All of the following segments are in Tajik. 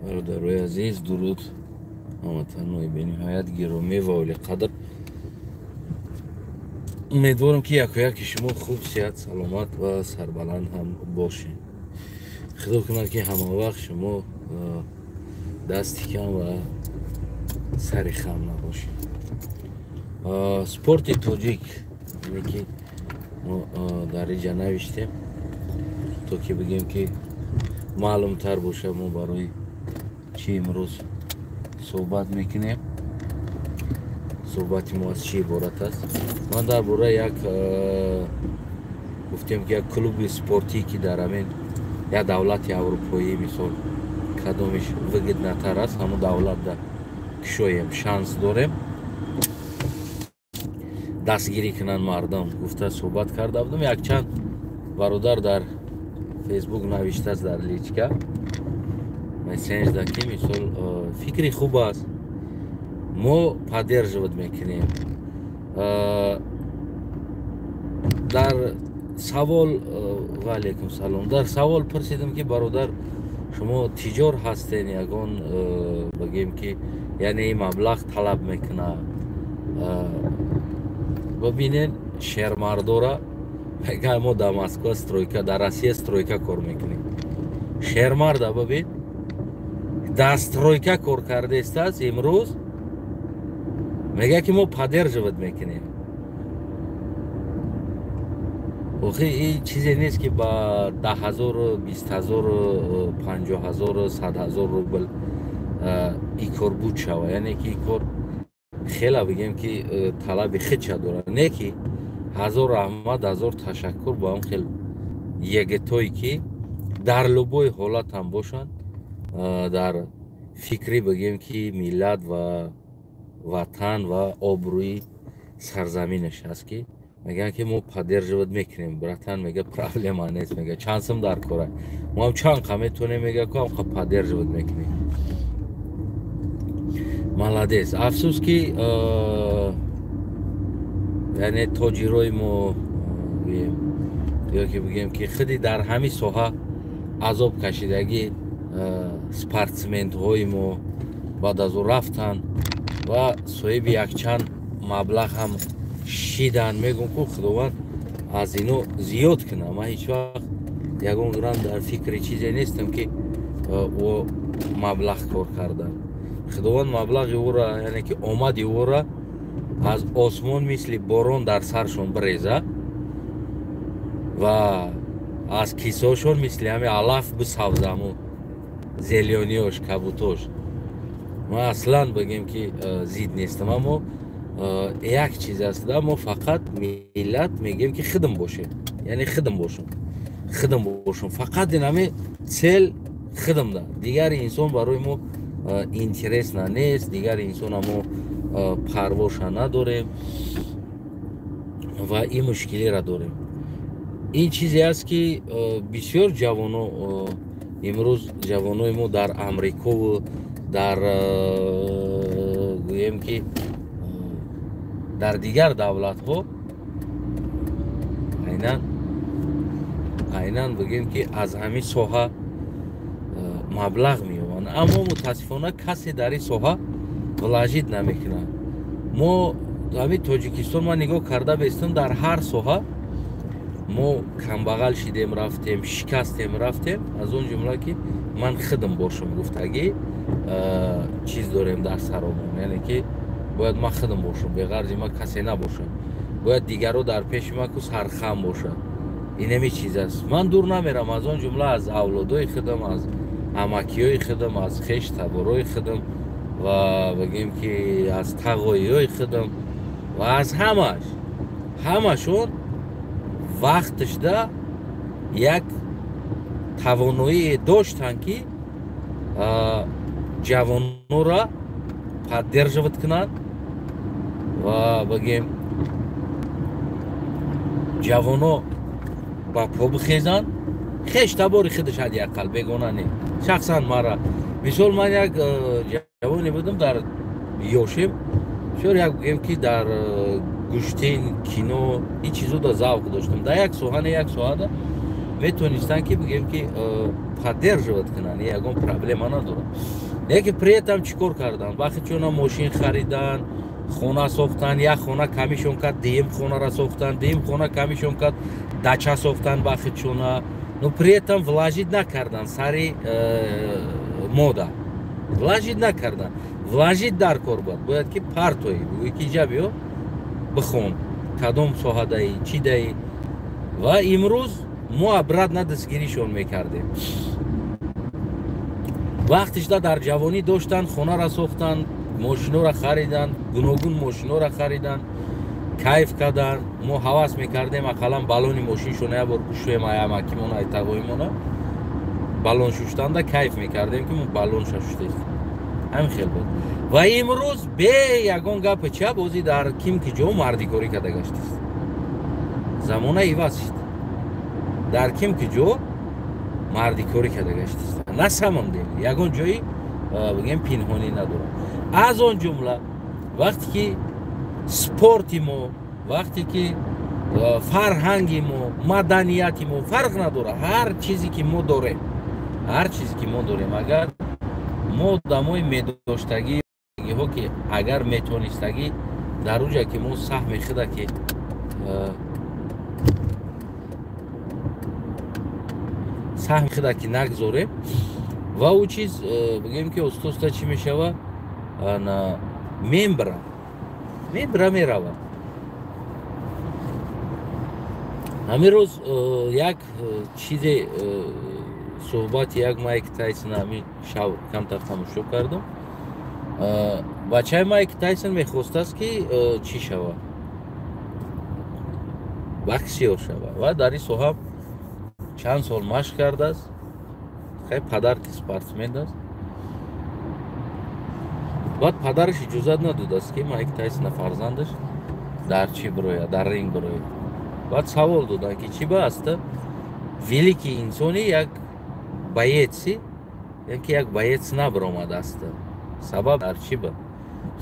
برادرای عزیز درود. هموطنان به نهایت گرامی و اولی قدر، امیدوارم که یکی شما خوب، صحت، سلامت و سربلند هم باشین. خدا کنه که همه وقت شما دستی کم و سری خم نباشین. سپورت تاجیک یعنی که ما در اینجا نوشتیم تا که بگیم که معلوم تر باشه ما برای چی امروز صحبت میکنیم. صحبت ما از چی عبارت است؟ من در باره یک گفتیم که یک کلوب سپورتی که در همین یک دولت اروپایی مثال کدامش وگید نتر است، همون دولت در کشویم شانس داریم دستگیری کنن مردم. گفته صحبت کرده بودم، یک چند برادر در فیسبوک نوشته است در لیچکا مسیج داکی مثال فکری خوب است، ما поддерживать میکنیم. در سوال و علیکم سلام، در سوال پرسیدم که برادر شما تجار هستین یگان بگیم که یعنی مبلغ طلب میکنه. ببینین شهرمردارا میگه ما در مسکو استرویکا، در روسیه استرویکا کار میکنیم. شهرمردا ببین دسترویکا کار کرده است امروز، میگه که ما поддерживать میکنیم. آخه این چیزی نیست که با 10,000 20,000 50,000 100,000 روبل این کار بود شوه. یعنی که این کار خیلی بگیم که طلب خیلی داره، نه که هزار رحمت هزار تشکر با هم خیلی یک توی که در لبای حالت هم باشن، در فکری بگیم که ملت و وطن و آبروی سرزمینش هست که میگن که ما поддерживать میکنیم. براتن میگه پرابلم نیست، میگه چانسم در کاره ما هم چند میتونیم، میگه که هم поддерживать میکنیم. молодец. افسوس که یعنی تاجرای ما یا که بگیم که خیلی در همین ساحه عذاب کشیدگی سپورتسمنت های ما بعد از او رفتن و صاحب یک چند مبلغ هم شیدن. میگم که خداوند از اینو زیاد کنه. من هیچ وقت یکم گرم در فکر چیزی نیستم که او مبلغ کار کردن. خداوند مبلغ او را یعنی که آمد او را از آسمان مثل باران در سرشون بریزه و از کیسهاشون مثل همه علف بسوزم، زلیانیاش کبوتاش. ما اصلا بگیم که زید نیستم، اما یک چیز است، ما فقط ملت میگیم که خدم باشه، یعنی خدم باشون فقط این همه چل خدم ده. دیگر انسان برای ما اینترس نیست، دیگر انسان ما پرواش نداریم و این مشکلی را داریم. این چیزی است که بسیار جوانو امروز جوانای ما در امریکا و در گویم که در دیگر دولت ها عیناً بگیم که از همین ساحه مبلغ میوان، اما متاسفانه کسی در این ساحه ولاجید نمیکنه. ما همین تاجیکستان ما نگاه کرده بیستم، در هر ساحه ما کمبغل شدیم رفتیم، شکستیم رفتیم. از اون جمله که من خدم باشم، گفتگی چیز داریم در سرمون، یعنی که باید من خدم باشم، به غرض ما کسی نباشم، باید دیگرو در پیش ما که سرخم باشه. این همی چیز است. من دور نمیرم از اون جمله، از اولادای خدم، از امکیای خدم، از خش تبارای خدم و بگیم که از تقاییای خدم و از همشون وقتش ده یک توانایی داشتن که جوانو را поддерживать کنند و بگیم جوانو با پا بخیزن، خیش تباری خودش حداقل بگونه نه. شخصا مرا مثال من یک جوانی بودم در یوشیم، شور یک بگیم که در گوشتین کینو این چیزو دا ذوق داشتم. در یک ساعت метонистанд ки бигем ки поддерживать кунанд, ягон проблема надорад. Лекин при этом чикор карданд? Вақте чуна мошин хариданд, хона сохтанд, як хона камишон кард, дуюм хонара сохтанд, дуюм хона камишон кард, дача сохтанд вақте чуна. Но при этом вложить накарданд сари мода. Вложить накарданд. Вложить дар кор буд. Бояд ки партои, буги ки ҷа биё бихон. Кадом соҳа даӣ, чӣ даӣ. Ва имрӯз мо обратно дастгиришон мекардем. Вақтишда дар ҷавонӣ доштанд, хонара сохтанд, мошинора хариданд, гуногун мошинора хариданд, кайф карданд. Мо ҳавас мекардем ақаллан балони мошиншона як бор кушоем аямакимона айтағоимона. Балон шуштанда кайф мекардем ки мо балонша шуштаем. Ҳамин хел буд. Ва имрӯз бе ягон гапи ча бозӣ дар ким ки ҷо мардикорӣ карда гаштааст. Замона иваз шуд. Дар ким ки ҷо мардикорӣ карда гаштааст. На самом деле ягон ҷои бигем пинҳонӣ надорад. Аз он ҷумла вақте ки спорти мо, вақте ки фарҳанги мо, маданияти мо фарқ надорад. Ҳар чизе ки мо дорем, ҳар чизе ки мо дорем, агар мо одамои медоштагиҳо ки агар метонистагӣ дар он ҷа ки мо саҳми худа ки саҳми худа ки нагзорем ва ӯ чиз бигем ки оста чӣ мешавад, мембра меравад. ҳамин рӯз як чизе суҳбати як Майк Тайсон ҳамин шав камтар тамошо кардам. бачаи Майк Тайсон мехостааст ки чӣ шавад, боксёр шавад ва дар ин соҳа чанд сол машқ кардааст. хай падар ки спортсмен аст. баъд падараш иҷозат надодааст ки Майк Тайсона фарзандаш дар чӣ бирояд, дар ринг бирояд. баъд савол доданд ки чӣ бааста великий инсони як боеци яки як боец набиромадааст. сабаб дар чӣ буд?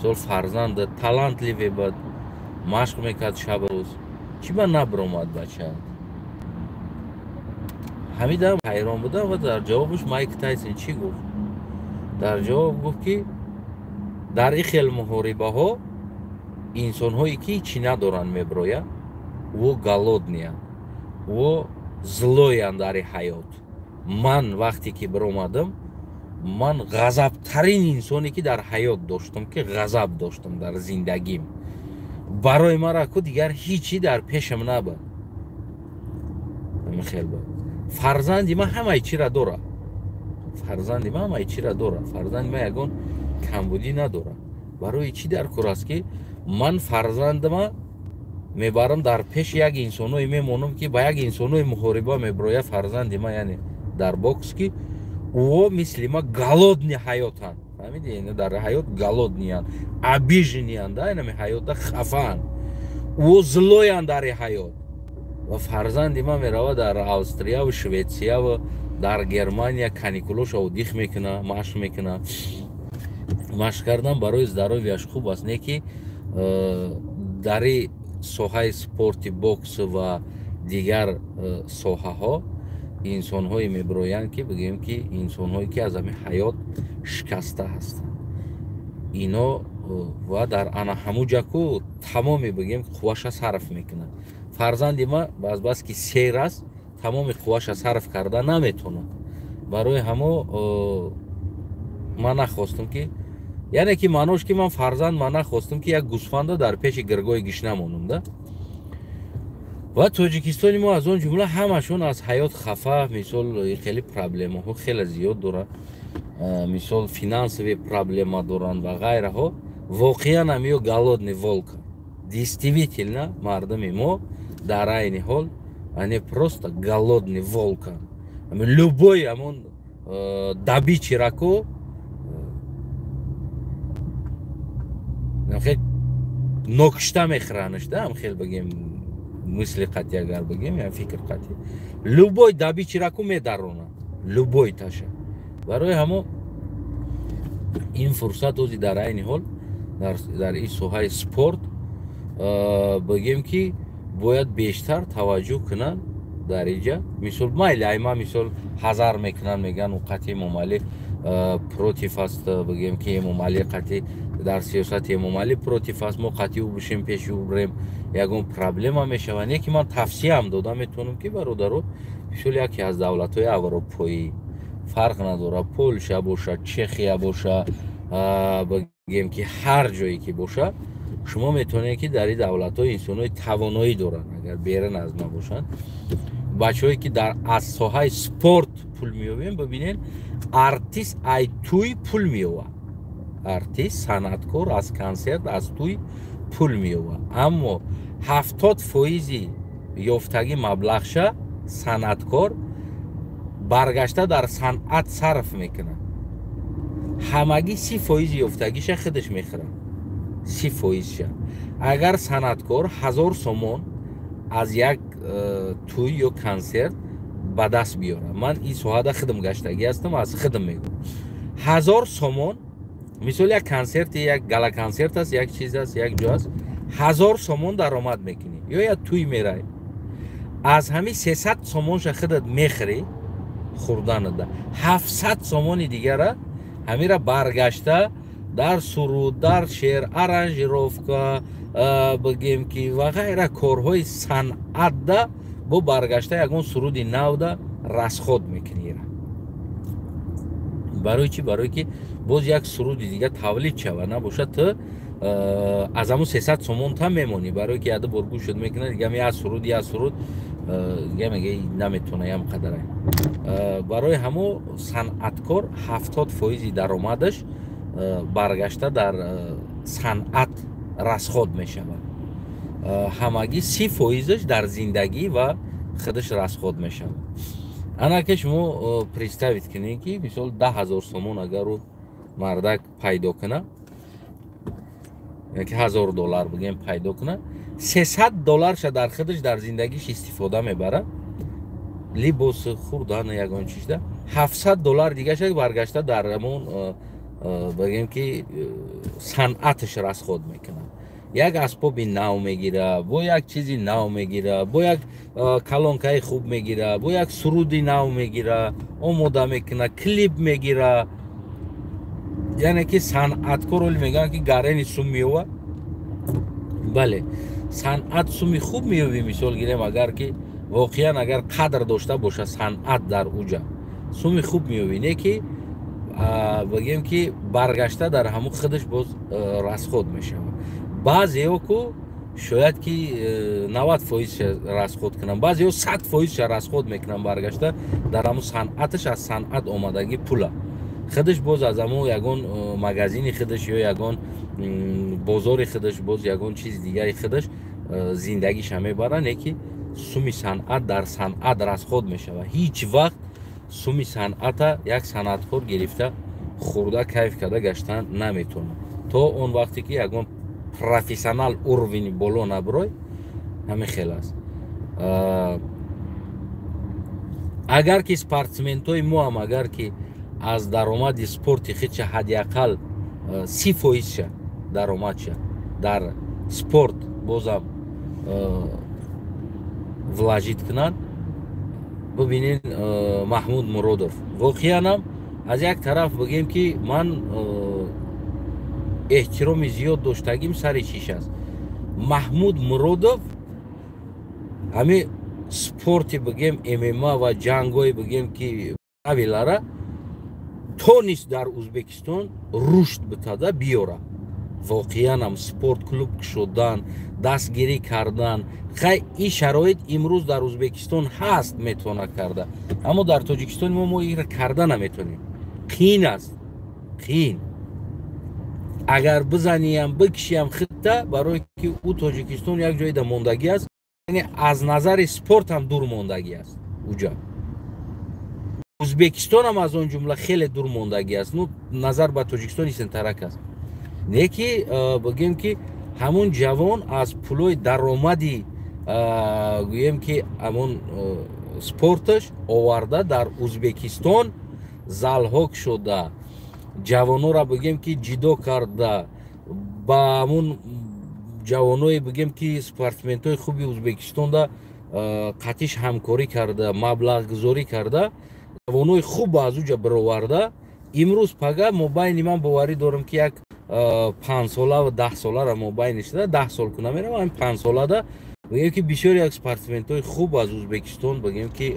сол фарзанда талантливе буд, машқ мекард шабрӯз. чӣ ба набиромад бачаат? ҳамидам ҳайрон будам ва дар ҷавобаш Майк Тайсон чӣ гуфт? дар ҷавоб гуфт ки дар ин хел муҳорибаҳо инсонҳое ки ҳичӣ надоранд мебироянд, во голодниянд, во злоянд дар ин ҳаёт. ман вақте ки биромадам, ман ғазабтарин инсоне ки дар ҳаёт доштам, ки ғазаб доштам дар зиндагим. барои мара ку дигар ҳичӣ дар пешам набуд. хел буд. фарзанди ман ҳамаи чира дорад. фарзанди ман ҳамаи чира дорад. фарзанди ман ягон камбудӣ надорад. барои чӣ дар кор аст ки ман фарзандама мебарам дар пеш як инсоное мемонам ки ба як инсоное муҳориба мебироя. фарзанди ман яъне дар бокс ки ӯо мисли ма голодни ҳаётанд. фаҳмиди? дар ҳаёт голодниянд, обижениянд, инами ҳаёта хафаанд, ӯо злоянд дар ҳаёт. ва фарзанди ман меравад дар Австрияву Шветсияву дар Германия каникулоша отдих мекуна, машқ мекуна. машқ кардан барои здоровияш хуб аст. не ки дар ин соҳаи спорти бокс ва дигар соҳаҳо инсонҳое мебироянд ки бигӯем ки инсонҳое ки аз ҳамин ҳаёт шикаста ҳастанд. ино ва дар ана ҳамун ҷа ку тамоми бигӯем қувваша сарф мекунад. фарзанди ман баъз ки сер аст, тамоми қувваша сарф карда наметавонад. барои ҳамо ман нахостам ки яъне ки маънош ки ман фарзанд ман нахостам ки як гӯсфанда дар пеши гиргоҳи гишна монам да. ва тоҷикистони мо аз он ҷумла ҳамашон аз ҳаёт хафа. мисол хеле проблемаҳо хеле зиёд дорад. мисол финансовые проблема доранд ва ғайраҳо. воқеан ҳамиё голодный волк. действительно мардуми мо дар айни ҳол они просто голодный волк. любой ҳамон добичирако нокшта мехӯранаш да. ҳам хел бигем мисли қатъи агар бигем я фикр қатъи любой добичираку медарона, любой таша. барои ҳамо ин фурсат ози дар айни ҳол дар ин соҳаи спорт бигем ки бояд бештар таваҷҷӯҳ кунанд дариҷа мисол майли айма мисол ҳазар мекунанд меган у қатъи эмомалӣ против аст бигем ки эмомалӣ қатъи дар сиёсати эмомалӣ против аст мо қатъи ӯ бишем пеши ӯ бирем ягон проблема мешавад. Не ки ман тавсияам дода метавонам ки бародаро мисол яке аз давлатҳои аврупоӣ фарқ надорад Полша боша Чехия боша бигем ки ҳар ҷое ки боша шумо метавонед ки дар ин давлатҳо инсонои тавоноӣ доранд агар берун аз ма бошанд бачаҳое ки дар аз соҳаи спорт пул меёбем бибинед артист ай туй пул меёбад артист санъаткор аз консерт аз туй пул меёбад аммо 70% ёфтагӣ маблағша санъаткор баргашта дар санъат сарф мекунад ҳамагӣ 30% ёфтагиша худаш мехӯрад 30%ша агар санъаткор 1000 сомон аз як туй ё консерт ба даст биёрад ман ин соҳада худам гаштагӣ ҳастам аз худам мегӯям 1000 сомон мисол як консерти як гала консерт аст як чиз аст як ҷо аст 1000 сомон даромад мекунӣ ё як туй меравӣ аз ҳамин 300 сомонша худат мехӯрӣ хӯрданада 700 сомони дигара ҳамира баргашта дар суруд дар шеър аранжировка бигем ки ва ғайра корҳои санъатда бо баргашта ягон суруди навда расход мекунӣ барои чӣ барое ки боз як суруди дига тавлид шава набошад ту аз ҳамун 300 сомон та мемонӣ барое ки яда бор гӯшот мекунад дигам як суруд дига мега наметавона ям қадарай барои ҳамон санъаткор 70% даромадаш баргашта дар санъат расход мешавад ҳамагӣ 30%аш дар зиндагӣ ва худаш расход мешавад анаке шумо представит кунед ки мисол 10,000 сомон агар ӯ мардак пайдо кунад яки $1000 бигем пайдо кунад $300 дар худаш дар зиндагиш истифода мебарад либос хӯрдан ягон чизда $700 дигаша баргашта дар ҳамон бигем ки санъаташ расход мекунад як асбоби нав мегира бо як чизи нав мегира бо як калонкаи хуб мегира бо як суруди нав мегира омода мекуна клип мегира яъне ки санъаткор оли мегӯянд ки гарени сум меёбад бале санъат суми хуб меёбӣ мисол гирем агар ки воқеан агар қадр дошта боша санъат дар уҷа суми хуб меёбӣ не ки бигем ки баргашта дар ҳамун худаш боз расход мешавад баъзеҳо ку шояд ки 90% расход кунанд баъзеҳо 100% расход мекунанд баргашта дар ҳамун санъаташ аз санъат омадагӣ пула худаш боз аз ҳамун ягон магазини худаш ё ягон бозори худаш боз ягон чизи дигари худаш зиндагиша мебарад не ки суми санъат дар санъат расход мешавад ҳеҷ вақт суми санъата як санъаткор гирифта хӯрда кайф карда гаштан наметавонад то он вақте ки ягон профессионал уровени боло набирой ҳамин хел аст агар ки спортсменҳои мо ҳам агар ки аз даромади спорти худша ҳадиақал 30% даромадша дар спорт бозам влажид кунанд бибинед Маҳмуд Муродов воқеан аз як тараф бигем ки ман эҳтироми зиёд доштагим сари чиш аст Маҳмуд Муродов ҳамин спорти бигем ММА ва ҷангҳои бигем ки авилара тонист дар Ӯзбекистон рушд битада биёра воқеан ҳам спорт клуб кушодан дастгирӣ кардан хай ин шароит имрӯз дар Ӯзбекистон ҳаст метавона карда аммо дар Тоҷикистони мо инро карда наметавонем қиин аст қиин агар бизаниям бикишиям хитта барое ки ӯ Тоҷикистон як ҷои да мондагӣ аст яъне аз назари спорт ҳам дур мондагӣ аст уҷа Ӯзбекистон ҳам аз он ҷумла хеле дур мондагӣ аст ну назар ба Тоҷикистони сентарак аст не ки бигем ки ҳамун ҷавон аз пулои даромади гӯем ки ҳамон спорташ оварда дар Ӯзбекистон залҳо кушода ҷавонора бигем ки ҷидо карда ба ҳамун ҷавонои бигем ки спортсменҳои хуби Ӯзбекистонда қатиш ҳамкорӣ карда маблағгузорӣ карда ҷавонои хуб аз уҷа бироварда имрӯз пага мобайни ман боварӣ дорам ки як 5-сола ва 10-солара мобайни шуда 10 сол ку намерам ҳамин 5-солада бигем ки бисёр як спортсменҳои хуб аз Ӯзбекистон бигем ки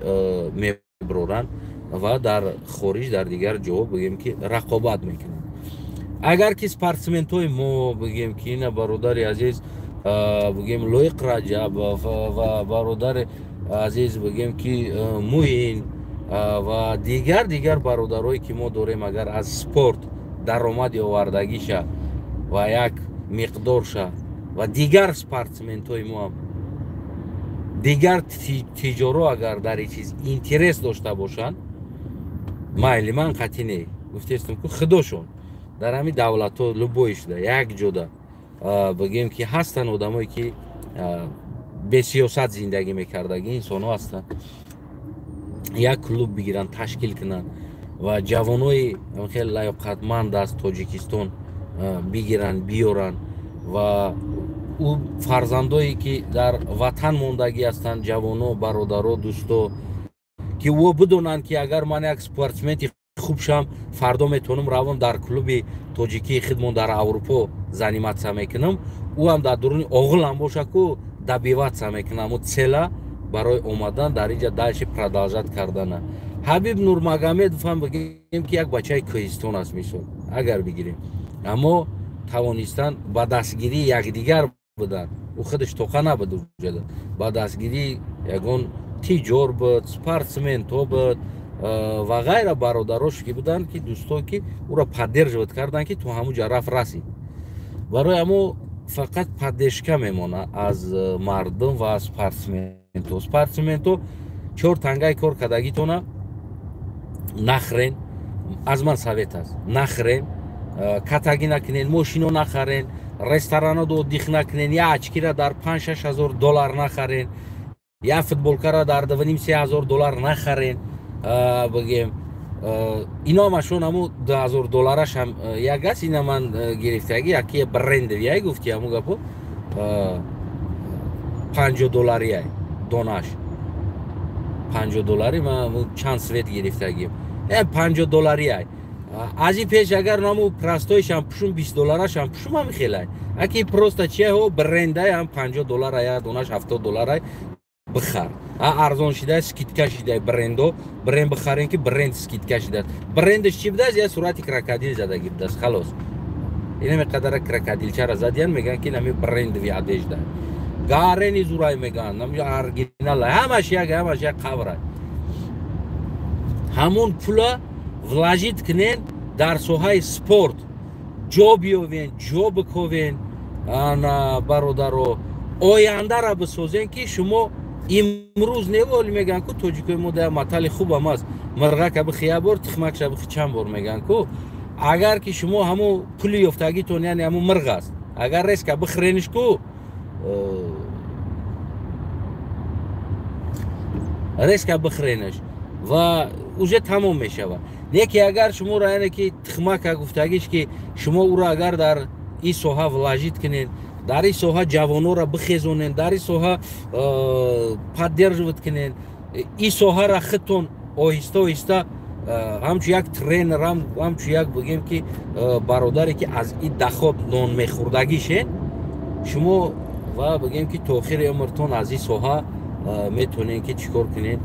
мебироранд ва дар хориҷ дар дигар ҷоҳо бигем ки рақобат мекунанд. Агар ки спортсменҳои мо бигем ки ина бародари азиз бигем Лоиқ Раҷаб ва бародари азиз бигем ки Муин ва дигар бародарое ки мо дорем агар аз спорт даромади овардагиша ва як миқдорша ва дигар спортсменҳои мо ҳам дигар тиҷоро агар дар ин чиз интерес дошта бошанд майли ман қатъӣ не гуфтестам ку худошон дар ҳамин давлатҳо любое шуда як ҷода бигем ки ҳастанд одамое ки бесиёсат зиндагӣ мекардаги инсонҳо ҳастанд як клуб бигиранд ташкил кунанд ва ҷавонои хеле лаёқатманд аз Тоҷикистон бигиранд биёранд ва ӯ фарзандое ки дар ватан мондагӣ ҳастанд ҷавоно бародаро дӯсто ки ӯ бидонанд ки агар ман як спортсмени хуб шам фардо метавонам равам дар клуби тоҷикии худмон дар Аврупо заниматся мекунам ӯ ҳам дар дуруни оғилам боша ку добиваться мекунам ӯ цела барои омадан дар инҷа дальше продолжат кардана. Ҳабиб Нурмагомедов ҳам бигем ки як бачаи Кӯҳистон аст мисол агар бигирем аммо тавонистанд ба дастгирии якдигар буданд ӯ худаш тоқа набуд уҷада ба дастгирии ягон тиҷор буд спортсменҳо буд ва ғайра бародарош ки буданд ки дӯсто ки ӯро поддерживат карданд ки ту ҳамуҷа рафт расид барои аммо фақат поддержка мемонад аз мардум ва аз спортсменҳо 4 тангаи кор кардагитона нахрен аз ман совет аст нахрен катагӣ накунед мошино нахарен ресторанҳода отдих накунед я очкира дар 5-6 ҳазор доллар нахарен я футболкара дар 2,5-3 ҳазор доллар нахарен бигем ино машон ҳаму 2000 доллараш ҳам як аст ина ман гирифтагӣ яки брендовияй гуфти ҳаму гапо 50 долларияй донаш 50 доллари ман чанд свет гирифтагим 50 долларияй аз ин пеш агар наму простоишам пушум 20 долларашам пушум ҳам хелай аки просто чиҳо брендай ҳам 50 доллара я донаш 70 долларай бихар арзон шида скидка шида брендо бренд бихарен ки бренд скидка шида брендш чи будааст я сурати крокодил задагӣ будааст халос ина меқадара крокодилчара задиян меган ки нами брендови одежда гарени зурай меган нами оригинал ҳамаш як қаврай ҳамон пула вложит кунен дар соҳаи спорт ҷо биёвен ҷо биковен бародаро ояндара бисозен ки шумо имрӯз неволи меган ку тоҷикои мо да матали хубам аст мирғака бихи як бор тухмакша бихи чанд бор меган ку агар ки шумо ҳамун пули ёфтагитон яъне ҳамун мирғ аст агар реска бихӯрениш ку реска бихӯрениш ва уже тамом мешавад не ки агар шуморо яъне ки тухмака гуфтагиш ки шумо ӯро агар дар ин соҳа вложит кунед дар ин соҳа ҷавонора бихезонен дар ин соҳа поддерживат кунен ин соҳара худтон оҳиста оҳиста ҳамчун як тренер ҳамчун як бигем ки бародаре ки аз ин дахот нон мехӯрдагишен шумо ва бигем ки то охири умртон аз ин соҳа метавонен ки чӣ кор кунен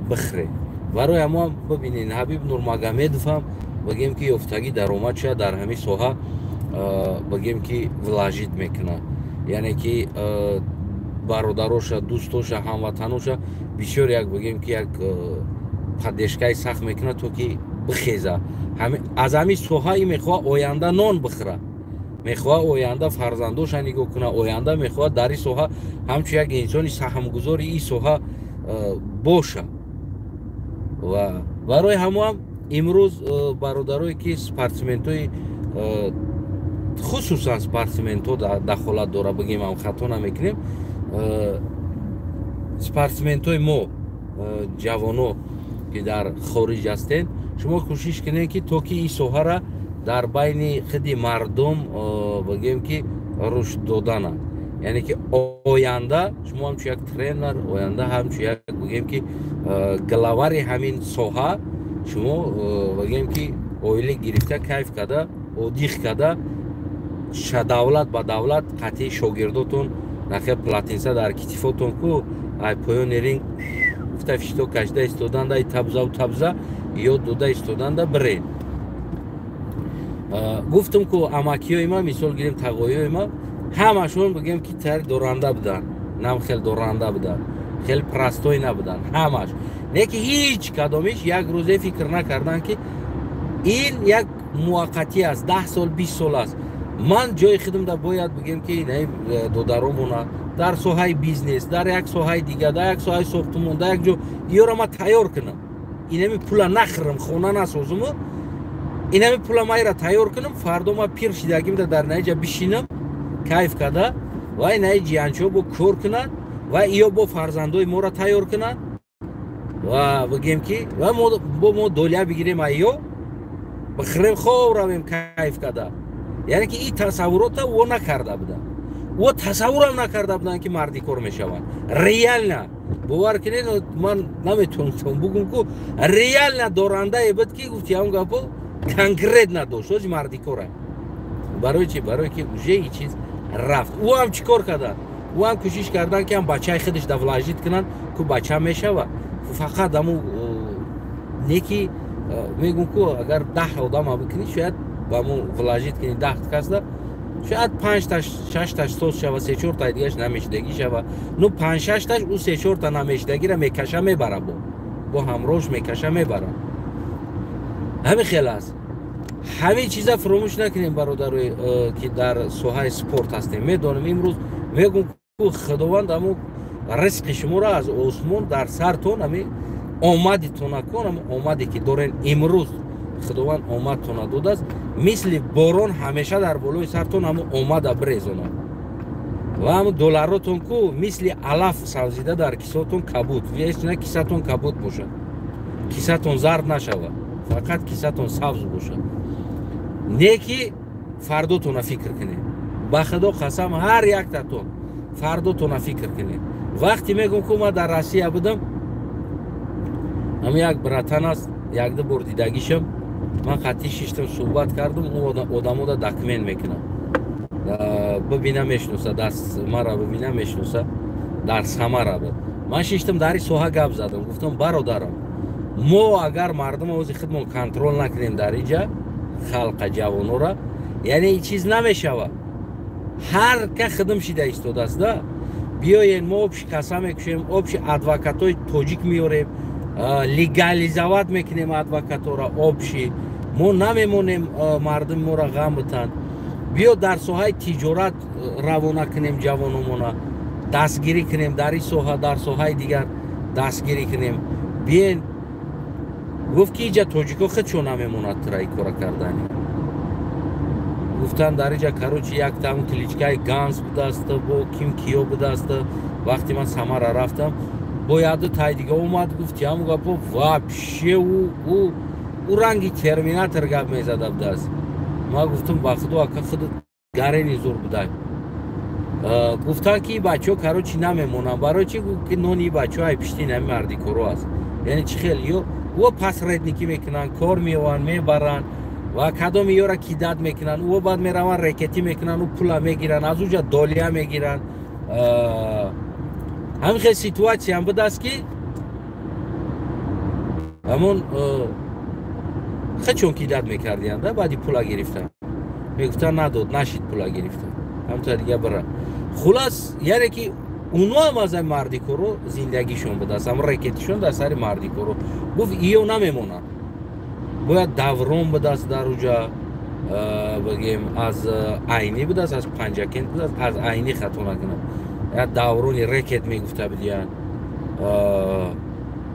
бихӯрен барои ҳамон бибинен Ҳабиб Нурмагомедов ҳам бигем ки ёфтагӣ даромадша дар ҳамин соҳа бигем ки вложит мекунад яъне ки бародароша дӯстоша ҳамватаноша бисёр як бигем ки як поддержкаи сахт мекунад то ки бихеза аз ҳамин соҳа ин мехоҳад оянда нон бихӯрад мехоҳад оянда фарзандоша нигоҳ кунад оянда мехоҳад дар ин соҳа ҳамчун як инсони саҳмгузори ин соҳа боша ва барои ҳамоам имрӯз бародарое ки спортсменҳои хусусан спортсменҳо дахолат дора бигем ҳам хато намекунем спортсменҳои мо ҷавоно ки дар хориҷ ҳастен шумо кӯшиш кунед ки то ки ин соҳара дар байни худи мардум бигем ки рушд додана یعنی که آینده شما هم یک ترینر آینده هم یک بگیم که گلاوری همین سوها شما بگیم که اویلی گرفته کیف کده اودیخ کده دولت با دولت قطعی شاگرداتون نخیر پلاتینسا در کتیفاتون کو ای پایونرینگ فتفشتو کشده استودن دا تبزا و تبزا یا دوده استودن دا برین گفتم که اماکیای ما مثال گیریم تقویای ما همشون بگیم که تر دورانده بدن نم خیلی دورانده بدن خیلی پرستوی نبودن همش نه که هیچ کدامش یک روزه فکر نکردن که این یک موقتی است 10 سال 20 سال است من جای خودم دا باید بگیم که نه دودارمونا در سوهای بیزنس در یک سوهای دیگه در یک سوهای ساختمون در یک جو یورا ما تیار کنم اینمی پولا نخرم خونه نسازم اینمی پولا ما را تیار کنم فردا ما پیر شدگیم در نایجا بشینم کیف کده و این جیانچو با کور کنن و ایو با فرزندای ما را تیار کنن و بگیم که و ما دولیا بگیریم ایو بخریم خوب رویم کیف کده یعنی که این تصورات او نکرده بودن او تصورم نکرده بودن که مردی کار میشوند ریال نه باور کنید من نمیتونم بگم که ریال نه دورنده بود که گفتی هم گپو کنکریت نداشت مردی کاره برای چی برای که اوجه ای چیز رفت او هم چیکار کردن او هم کوشش کردن که هم بچه خودش دولاجیت کنن که بچه میشوه فقط همون نیکی میگم که اگر 10 آدم ها بکنی شاید با مو ولاجیت کنی 10 کس ده شاید 5 تا 6 تا سوز شوه 3 4 تا دیگهش نمیشدگی شوه نو 5 6 تاش او 3 4 تا نمیشدگی را میکشه میبره با همراهش میکشه میبره همین خیلی است همین چیزا فراموش نکنیم برادرای که در ساحه سپورت هستیم میدونم امروز میگم که خداوند همون رزق شما را از آسمان در سرتون همین آمدتون کنم آمدی که دارین امروز خداوند آمدتون داده است مثل باران همیشه در بالای سرتون همون آمد بریزونه و همون دلاراتون کو مثل علف سوزیده در کیساتون کبود ویش نه کیساتون کبود باشه کیساتون زرد نشوه فقط کیساتون سبز باشه نیکی فرداتون فکر کنید با خدا قسم هر یک تاتون فرداتون فکر کنید وقتی میگم که ما در روسیه بودم هم یک براتن است یک دو بار دیدگیشم من قطعی شیشتم صحبت کردم اون آدمو دا دکمن میکنم ببینم میشناسه دست مرا ببینم میشناسه درس همه را بود من شیشتم داری سوها گپ زدم گفتم برادرم ما اگر مردم اوزی خودمون کنترل نکنیم در اینجا خلق جوانو را یعنی این چیز نمیشوه هر که خدم شده ایستاده است ده بیاین ما آبش قسم میکشیم آبش ادوکاتای توجیک میاریم لیگالیزوات میکنیم ادوکاتا را آبشی ما نمیمونیم مردم ما را غم بتن بیا در سوهای تجارت روانه کنیم جوانمونا دستگیری کنیم در این سوها در سوهای دیگر دستگیری کنیم بیاین گفت که اینجا توجیکا خودشون نمیموند ترای کار کردنی گفتن در اینجا کروچی یک تام کلیچکای گانس بوده است با کیم کیو بوده است وقتی من سمر رفتم با یاد تای دیگه اومد گفت هم گفت واپشه او رنگی ترمیناتور گپ میزد بوده است ما گفتم با خدا که خود گارینی زور بوده گفتن که بچه ها کروچی نمیمونن برای چی که نونی بچه های پشتی نمیردی کرو است یعنی چی خیلی و پس ردنیکی میکنن کار میوان میبرن و کدام یورا کیداد میکنن و بعد میروان رکتی میکنن و پولا میگیرن از اونجا دولیا میگیرن همین خیلی سیتواسی هم بوده است که همون خیلی چون کیداد میکردین بعدی پولا گرفتن میگفتن نداد نشید پولا گرفتن همونطور دیگه برن خلاص یعنی که اونو هم از مردی کرو زندگیشون بوده است هم رکتیشون در سر مردی کرو گفت ایو نمیمونن باید دوران بوده است در اونجا بگیم از عینی بوده است از پنجکند بوده است از عینی خطا نکنم یا دورانی رکت میگفته بودیان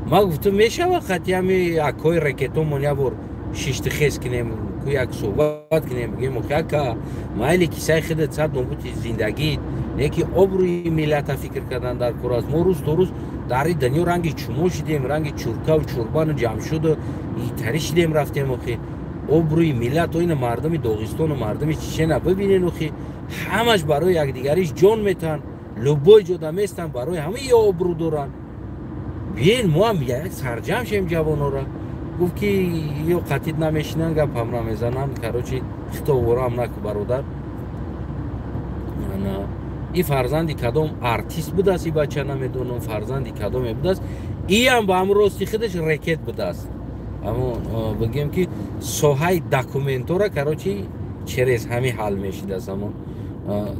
ما گفتم میشه وقتی همی اکای رکتو منیا بر شیشت خیز کنیم که یک صحبت کنیم بگیم که مایلی کسای خودت صد نبوتی زندگی نیکی آبروی ملت فکر کردن در کراز ما روز دو روز در دنیا رنگی چمو شدیم رنگی چورکا و چوربان جمع شد و ایتری شدیم رفتیم اخی обрӯи миллат ин мардуми Доғистону мардуми Чечена бибинену ки ҳамаш барои якдигариш ҷон метан, любой ҷода местан, барои ҳама ё обрӯ доранд. Биен мо ҳам як сарҷам шем ҷавонора. Гуфт ки ё қатид намешинанд, гапам намезананд. Короче хитовворам наку бародар. И фарзанди кадом артист будааст, и бача намедонам фарзанди кадоме будааст. Иам ба ҳамрости худаш рекет будааст. Аммо бигем ки соҳаи документора короче через ҳами ҳал мешидааст. Аммо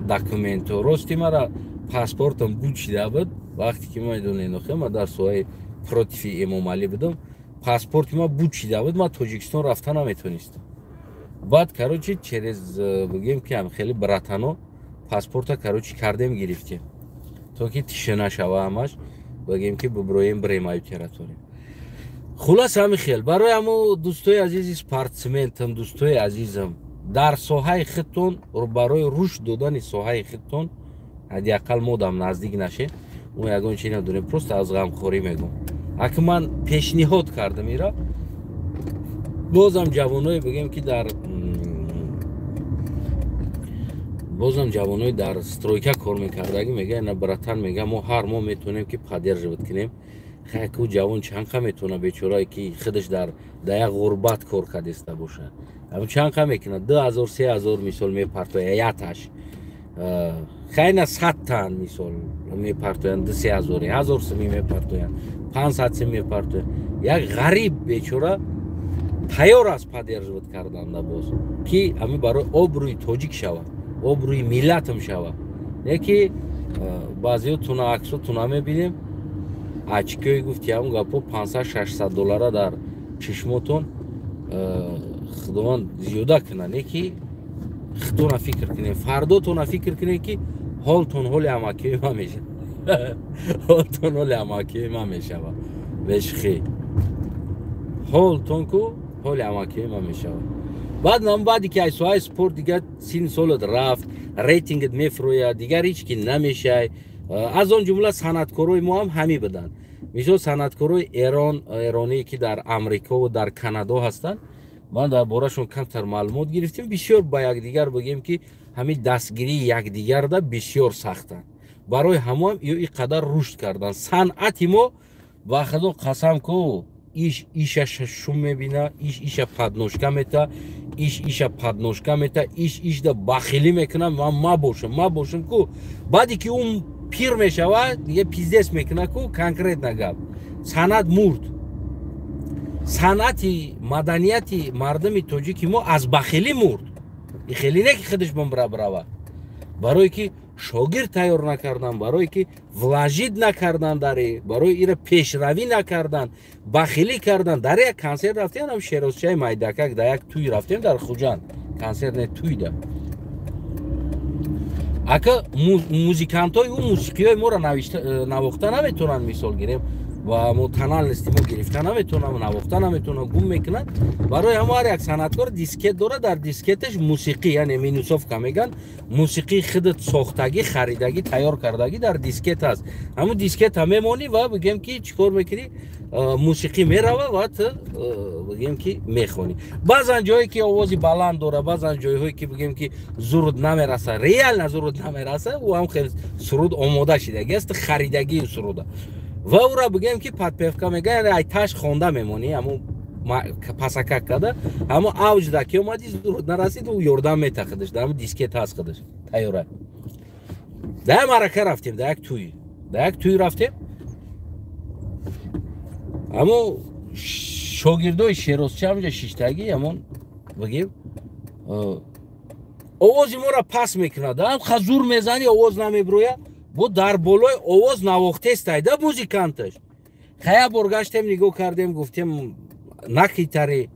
документо рости мара паспортам бучида буд. Вақте ки мо идоненохем ма дар соҳаи против Эмомалӣ будам, паспорти ма бучида буд, ма Тоҷикистон рафта наметонистам. Баъд короче через бигем ки ҳам хеле братано паспорта короче кардем гирифтем, то ки тишина шава ҳамаш, бигем ки биброем бремаю территория. Хулас ҳами хел барои ҳамо дӯстои азизи спортсментам, дӯстои азизам, дар соҳаи худтон барои рушд додани соҳаи худтон ҳадиақал модам наздик наше. Мо ягон чи надонем, просто аз ғамхорӣ мегӯм. Аки ман пешниҳод кардам ира, бозам ҷавоное бигем ки бозам ҷавонои дар стройка кор мекардаги мега на братан мега мо ҳар моҳ метонем ки поддерживать кунем. Хайку ҷавон чанқа метона бечорае ки худаш дар як ғурбат кор кардиста боша. Ам чанқа мекунад 2000-3000 мисол мепартоя яташ. Хайна 100 тан мисол мепартоян 2000, 1000 сими мепартоян, 500 сими мепартоян. Як ғариб бечора тайёр аст поддерживать карданда боз ки ами барои обрӯи тоҷик шавад, обрӯи миллатам шавад. Яки баъзеҳо туна аксо туна мебинем, ачкёи гуфти ҳамн гапо $500-600 дар чишмотон худованд зиёда кунад. Яки худтона фикр кунем, фардотона фикр кунем ки ҳолтон ҳоли амакиёи ма мешавад. ҳолтон ҳоли амакиёи ма мешавад. Бешхи ҳолтон ку ҳоли амакиёи ма мешавад. баъд нам баъди ки ай соҳаи спорт дигар син солат рафт, рейтингат мефурояд, дигар ҳеч ки намешай. аз он ҷумла санъаткорои мо ҳам ҳамин буданд. мисол санъаткорои эроние ки дар амрикову дар канадо ҳастанд, ман дар борашон камтар маълумот гирифтем. бисёр ба якдигар бигем ки ҳамин дастгирии якдигарда бисёр сахтанд. барои ҳамоам ин қадар рушд карданд. санъати мо ба худо қасам ку иша шум мебина, иша падношка мета, иша падношка мета, ишда бахилӣ мекунам, ма бошам ку баъде ки он пир мешавад дига пиздец мекунад ку конкретна гап. санъат мурд. санъати маданияти мардуми тоҷики мо аз бахилӣ мурд. И хеле не ки худаш бирава. барое ки шогирд тайёр накардан, барое ки влажид накардан даре, барои ира пешравӣ накардан, бахилӣ кардан. дар як консерт рафтем, ам шерозчаи майдакак дар як туй рафтем дар Хуҷанд. консерт не туйда. ака музикантои ӯ мусиқиёи моро навохта наметонанд, мисол гирем ва мо танал нестим, мо гирифта наметонам, навохта наметонам, гум мекунад. барои ҳама ҳар як санъаткор дискет дорад, дар дискеташ мусиқӣ яъне минусовка меган, мусиқии худат сохтагӣ, харидагӣ, тайёр кардагӣ дар дискет аст. ҳамун дискета мемонӣ ва бигем ки чӣ кор мекунӣ, мусиқӣ мерава ва ту бигем ки мехонӣ. баъзан ҷое ки овози баланд дора, баъзан ҷойҳое ки бигем ки зуруд намераса, реально зуруд намераса, ӯ ҳам хел суруд омода шидагӣ аст, харидагии суруда. ва ӯра бигем ки подпевка мега, яъне ай таш хонда мемонӣ, ҳамун пасакак када, ҳамун авҷда ки омади зуруд нарасид, ӯ ёрдам мета худаш, дар ҳамун дискет ҳаст худаш тайёра. дар як маърака рафтем, дар як туй рафтем. ҳамун шогирдои шерозчамҷа шиштагӣ ҳамон бигем овози моро пас мекунад, хазур мезани, овоз намебироя. бо дар болои овоз навохтестайда музиканташ. хая боргаштем, нигоҳ кардем, гуфтем накитаре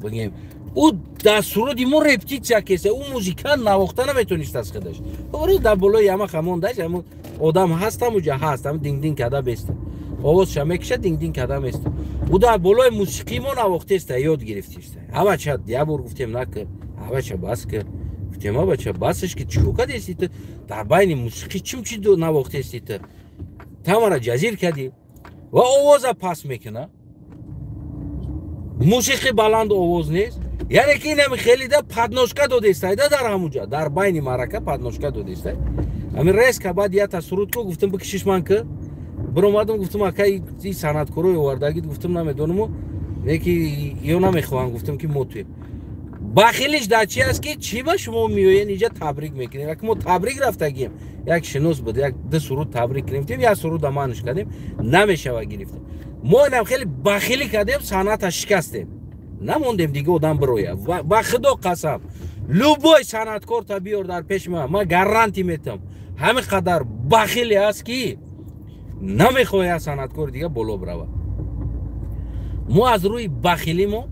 бигем ӯ дар суруди мо репетитсия кеса, ӯ музикант навохта наметонист аз худаш. дар болои яма хамондаш, ҳамун одам ҳаст, ҳамуҷа ҳаст, ҳам динг када беста, овозша мекиша, динг када места. ӯ дар болои мусиқӣ мо навохтеста, ёд гирифтиста. ҳавача як бор гуфтем накӣ, ҳавача бас кӣ. гуфтем ҳавача басш ки чӣ кадесӣ ту дар байни мусиқӣ чӣ навохтесӣ ту, тамара ҷазир кадӣ. ва овоза пас мекуна, мусиқи баланд овоз нест, یعنی که اینم خیلی ده پادنوشکا داده استای در همونجا در بین معرکه پادنوشکا داده استای همین رئیس که بعد یا تسرود کو گفتم بکشش من که برام اومدم گفتم اکای این صنعتکارای ورداگی گفتم نمیدونم یکی یو نمیخوام گفتم که موتوی بخیلش دچی است که چی با شما میوین اینجا تبریک میکنیم یک ما تبریک رفتگیم یک شنوس بود یک ده سرود تبریک گرفتیم یا سرود دمانش کردیم نمیشه و گرفتیم ما اینم خیلی بخیلی کردیم صنعت شکستیم نموندیم دیگه آدم برویه با خدا قسم لوبای صنعتکار تا بیار در پیش ما گارانتی میتم همین قدر بخیلی است که نمیخواد صنعتکار دیگه بالا بروه ما از روی بخیلی ما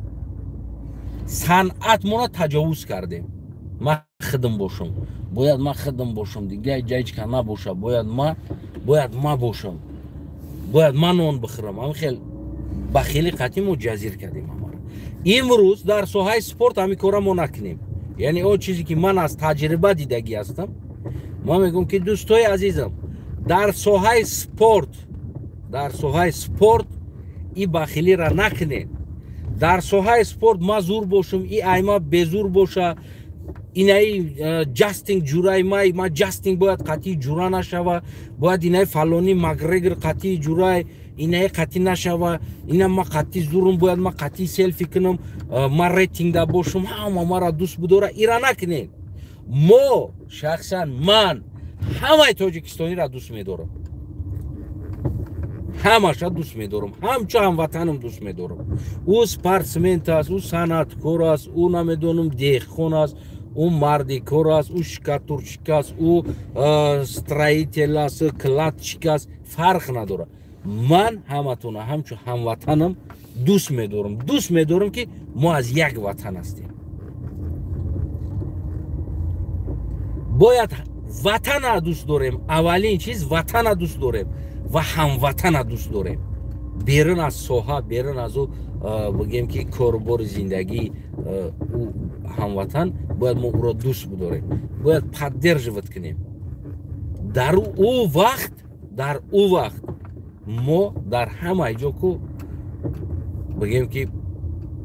صنعت ما تجاوز کردیم ما خدم باشم باید ما خدم باشم دیگه جایی که نباشه باید ما باشم باید من نان بخورم هم خیلی بخیلی قطعی ما جزیر کردیم امروز در ساحه سپورت همین کارا ما نکنیم یعنی اون چیزی که من از تجربه دیدگی هستم ما میگم که دوستای عزیزم در ساحه سپورت این بخیلی را نکنید در ساحه سپورت ما زور باشم این ایما بزور باشه اینای جاستینگ جورای ما جاستینگ باید قطعی جورا نشوه باید اینای فلانی مگرگر قطعی جورای اینای قطعی نشوه اینا ما قطعی زورم باید ما قطعی سلفی کنم ما ریتینگ دا باشم همه ما را دوست بداره ایرا نکنین ما شخصا من همه تاجیکستانی را دوست میدارم همش دوست میدارم همچو هموطنم دوست میدارم او سپورتسمنت است او صنعتکار است او نمیدونم دهقان است او مردی کار است او شکارچی است او استرایتل است کلاتچیک است فرق نداره من همتون همچو هموطنم دوست میدارم که ما از یک وطن هستیم باید وطن دوست داریم اولین چیز وطن دوست داریم و هموطن دوست داریم بیرون از ساحه بیرون از او بگیم که کاربار زندگی او هموطن باید ما او را دوست بداریم باید поддерживать کنیم در او وقت ما در همه جا کو بگیم که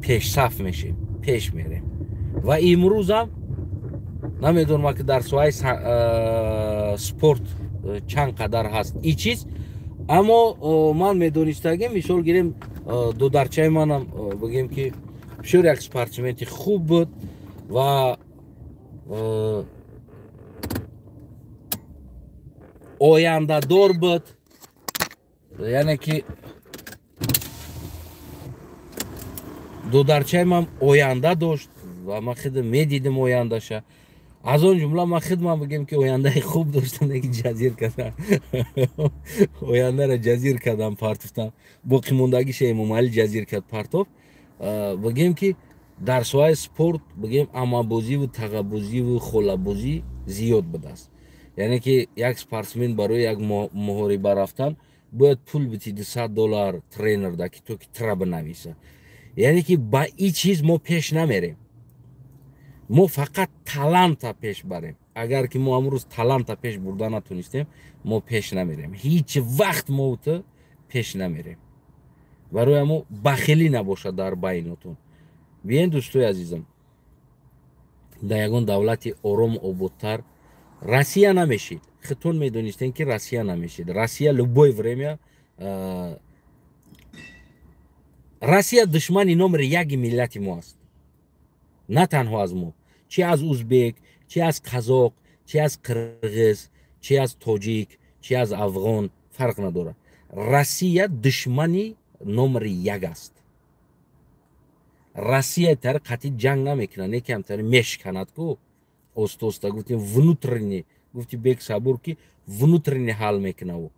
پیش صف میشیم پیش میریم و امروز هم نمیدونم که در ساحه سپورت چند قدر هست این چیز اما من میدونستگیم مثال گیریم دو درچه منم بگیم که بسیار یک سپورتسمنت خوب بود و آینده دار بود یعنی که دو درچه من آینده داشت و من خود میدیدم آینده شه از اون جمله من خودم بگم که آینده خوب داشتم که جزیر کردم آینده را جزیر کردم پارتوفتم باقی موندگی شه امامعلی جزیر کرد پارتوف بگم که در ساحه سپورت بگم امابازی و تقابازی و خولابازی زیاد بوده است یعنی که یک سپورتسمن برای یک محاربه رفتن باید پول بتیدی $100 ترینر دا که تو که ترا بنویسه یعنی که با این چیز ما پیش نمیریم ما فقط تالنت پیش بریم اگر که ما امروز تالنت پیش برده نتونستیم ما پیش نمیریم هیچ وقت ما پیش نمیریم برای ما بخیلی نباشه در بیناتون بیاین دوستای عزیزم در یگان دولت آرام آبادتر روسیه نمیشید خودتون میدونستین که روسیه نمیشید روسیه любое время روسیه دشمن نمره یک ملت ما است نه تنها از ما چه از ازبک چه از قزاق چه از قرغیز چه از تاجیک چه از افغان فرق نداره روسیه دشمنی نمره یک است روسیه تر قطعی جنگ نمیکنه نه کمتر میشکند کو اوستوستا گفتیم внутренний گفتی بک صبور که внутренний حل میکنه او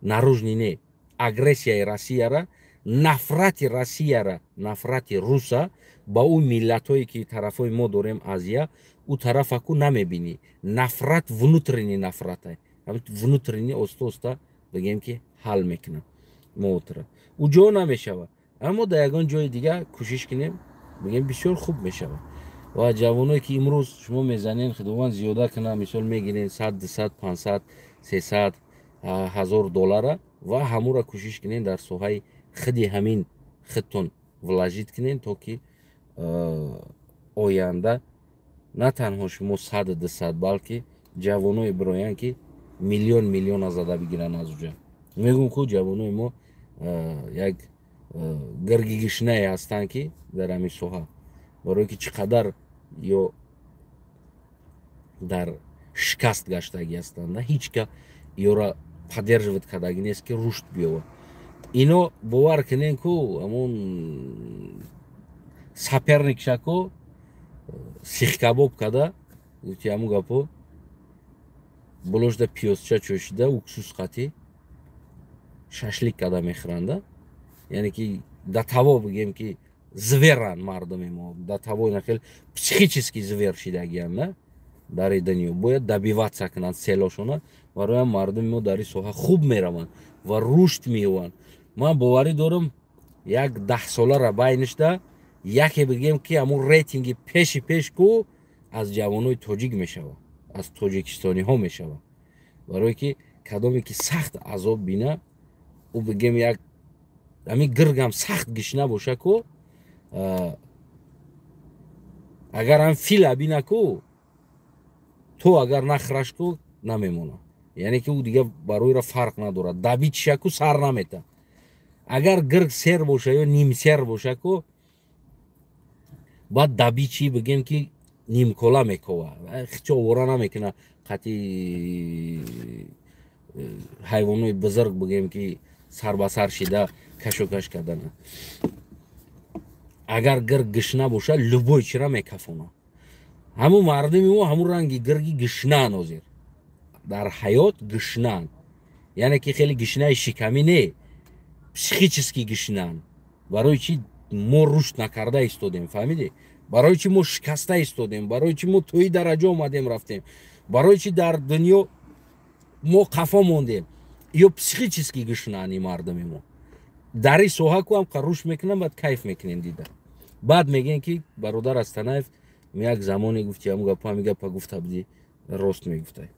наружный نه агрессия روسیه را نفرت روسیه را نفرت روسا با اون ملتایی که طرفای ما داریم ازیا او طرف کو نمیبینی نفرت внутренний نفرت внутренний اوستوستا بگیم که حل میکنه موتر او جو نمیشوه اما در یگان جای دیگه کوشش کنیم بگیم بسیار خوب میشوه و جوانایی که امروز شما میزنین خداوند زیاده کنه مثال میگیرین 100 200 500 300 هزار دلار و همو را کوشش کنین در ساحه خودی همین خودتون ولاجید کنین تا که оянда на танҳо шумо 100-200 балки ҷавонои бироянд ки миллион азада бигиранд аз уҷа. мегӯм ку ҷавонои мо як гирги гишнае ҳастанд ки дар ҳамин соҳа барое ки чӣ қадар ё дар шикаст гаштагӣ ҳастанд, ҳеҷ ка ёра поддерживать кардагӣ нест ки рушд биёвад. ино бовар кунем ку ҳамон саперникшако сихкабоб када гуфти ҳамун гапо булошда пиёзча чӯшида уксус қатӣ шашлик када мехӯранда. яъне ки да таво бигем ки зверанд мардуми мо, да таво нахел психически звер шидагианд дар ин дунё. бояд добиваться кунанд селошона. барои мардуми мо дар ин соҳа хуб мераванд ва рушд меёбанд. ман боварӣ дорам як 10 солара байнишда яке бигем ки ҳамун рейтинги пеши пеш ку аз ҷавонои тоҷик мешавад, аз тоҷикистониҳо мешавад. барое ки кадоме ки сахт азоб бина ӯ бигем як ҳамин гиргам сахт гишна боша ку агар ҳам фила бина ку то агар нахӯраш ку намемона. яъне ки ӯ дига бароира фарқ надорад. даби чиша ку сар намета. агар гирг сер боша ё нимсер боша ку баъд даби чӣ бигем ки нимкола мекова. хичо овора намекуна қати ҳайвонои бузург бигем ки сар ба сар шида кашокаш кардана. агар гирг гишна боша любой чира мекафона. ҳамун мардуми мо ҳамун ранги гирги гишнаан ҳозир дар ҳаёт гишнаан. яъне ки хеле гишнаи шикамӣ не, психически гишнаан. барои чӣ мо рушд накарда истодем, фаҳмидӣ? барои чӣ мо шикаста истодем, барои чӣ мо то ин дараҷа омадем рафтем, барои чӣ дар дунё мо қафо мондем. ё психически гишнаан ин мардуми мо. дар ин соҳа ку ҳам рушд мекунам, баъд кайф мекунем дида. баъд мегӯем ки бародар Астанаев як замоне гуфти ҳамун гапо, ҳамин гапа гуфта будӣ, рост мегуфтай.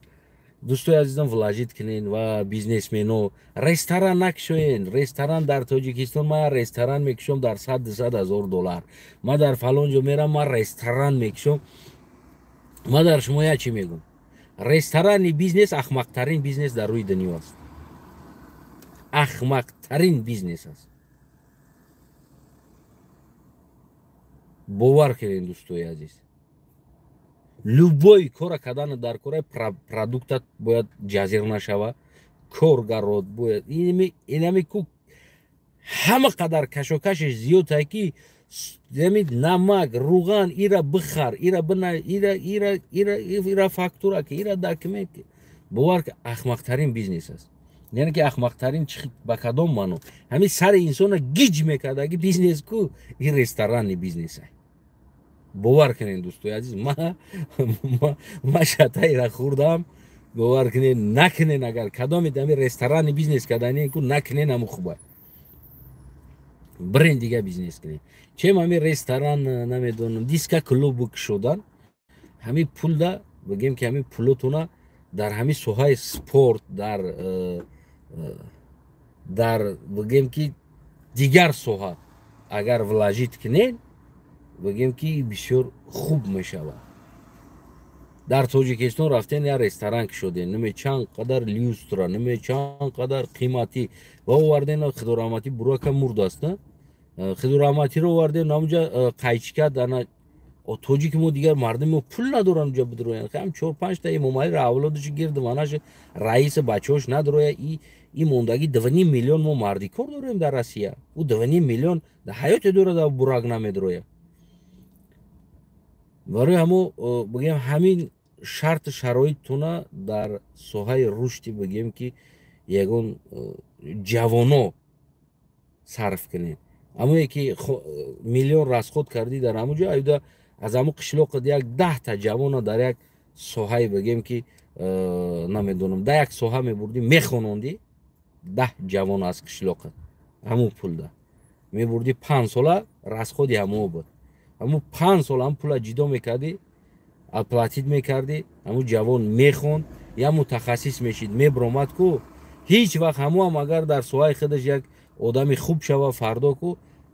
дӯстои азизам влажид кунен ва бизнесмено ресторан накушоен. ресторан дар Тоҷикистон, ман ресторан мекушам дар 100-200 ҳазор доллар. ман дар фалон ҷо мерам, ман ресторан мекушам. ман дар шумо як чӣ мегӯм, ресторани бизнес ахмақтарин бизнес дар рӯи дунё аст. ахмақтарин бизнес аст. бовар кунед дӯстои азиз. любой кора кардана дар кораи продуктат бояд ҷазир нашава. коргарод бояд инами ку ҳама қадар кашокашеш зиёдае ки намак, руған ира бихар, ира бина, ира фактура ки, ира документ ки. бовар ки ахмақтарин бизнес аст. яъне ки ахмақтарин чӣ ба кадом маъно? ҳамин сари инсона гиҷ мекардаги бизнес ку ин ресторани бизнес аст. бовар кунед дӯстои азиз, ман шатаира хӯрдам. бовар кунед накунед, агар кадоме ҳамин ресторани бизнес карданин ку накунед, ҳамун хуб аст. брен дига бизнес кунед. чем ҳамин ресторан намедонам диска клубу кушодан, ҳамин пулда бигем ки ҳамин пулотона дар ҳамин соҳаи спорт, дар бигем ки дигар соҳа агар влажид кунед, бигем ки бисёр хуб мешавад. дар Тоҷикистон рафтен як ресторан кушодем, наме чанд қадар люстра, наме чанд қадар қиматӣ ва оварден худораҳматӣ бурака мурдаст. худораҳматиро овардем намуҷа қайчика дана тоҷики мо дигар мардуми мо пул надоранд уҷа бидроянд. хам 4-5 та эмомалиро авлодаши гирду манаш раиси бачаҳош надроя. и мондаги 2,5 миллион мо марди кор дорем дар Россия. ӯ 2,5 миллион да ҳаёте дорад, бурак намедроя. барои ҳамо бигем ҳамин шарту шароиттона дар соҳаи рушди бигем ки ягон ҷавоно сарф кунед. ҳамое ки миллион расход кардӣ дар ҳамун ҷо, айда аз ҳамун қишлоқат як 10 та ҷавона дар як соҳаи бигем ки намедонам дар як соҳа мебурдӣ мехонондӣ 10 ҷавон аз қишлоқат ҳамун пулда мебурдӣ 5 сола расходи ҳамо буд. ҳамун 5 сола ҳам пула ҷидо мекардӣ, оплатит мекардӣ, ҳамун ҷавон мехонд, я мутахассис мешид, мебромад ку ҳеҷ вақт ҳаму ҳам агар дар соҳаи худаш як одами хуб шава фардо ку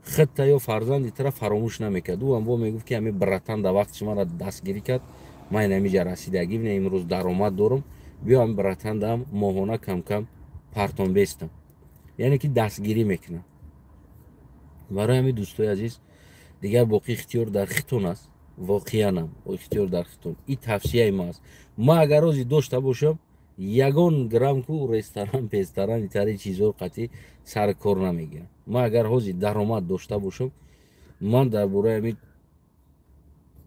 хитта ё фарзанди тара фаромӯш намекард. Ӯ ҳам бо мегуфт ки ҳамин братан да вақтиш мара дастгирӣ кард, ман ҳамиҷа расидагӣ бинем, имрӯз даромад дорам, биё ҳамин братандам моҳона кам-кам партон бестам. яъне ки дастгирӣ мекунам. барои ҳамин дӯстои азиз, дигар боқӣ ихтиёр дар хитон аст. воқеанам ихтиёр дар хитон. И тавсияи ман аст. ман агар рози дошта бошам, ягон грамм ку ресторан, песторан итари чизҳо қатъӣ сари кор намегирам. ман агар ҳозир даромад дошта бошам, ман дар бораи ҳамин